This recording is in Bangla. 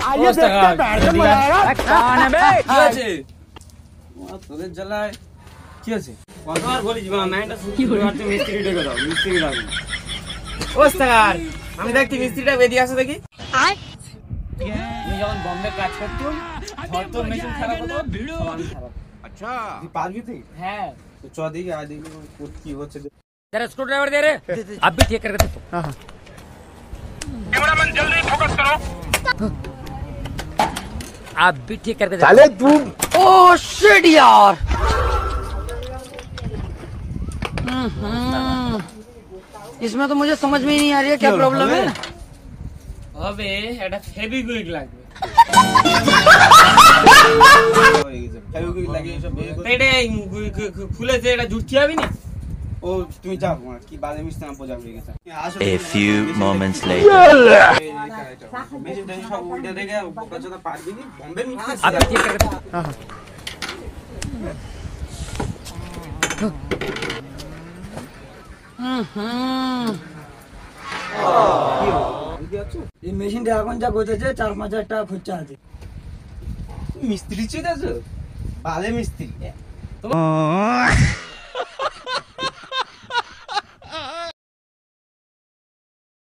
आइए देखते हैं बैठ के मजा आएगा। कौन है बे? কি আছে তোদের জ্বালায় কি আছে কতবার বলি জীবন নাইটা কি করতে মিস্ত্রি ডেকে দাও মিস্ত্রি ডাকো ওস্তাদ আমি দেখছি মিস্ত্রিটা বেরিয়ে আসে দেখি তুমি যখন বম্বে কাজ করতো হয়তো মেশিন খারাপ হতো আমি খারাপ আচ্ছা তুই পারবি তুই হ্যাঁ তো চ দেখি আয় দেখি কি হচ্ছে तेरा स्क्रू ड्राइवर दे रे अब भी ठीक करके देखो। कैमरामैन जल्दी फोकस करो। आप भी ठीक करके देखो। साले तू ओह शिट यार। इसमें तो मुझे समझ में ही नहीं आ रही है क्या प्रॉब्लम है। হবে এটা ফেভিকুইক লাগবে ফেভিকুইক লাগে এসব এটা খুলেছে এটা জুটতে হবে না ও তুমি যাও কি বাজে মিস্ত্রি না বোঝা হয়ে গেছে A few moments later. Machine দেন সব উল্টে দেখে বোকা চোদা পারবি না বম্বে মিস্ত্রি आप भी ठीक करके देखो। এই মেশিনটা এখন যা করতেছে 4-5 হাজার টাকা খরচা আছে। মিস্ত্রি ছিল বালে মিস্ত্রি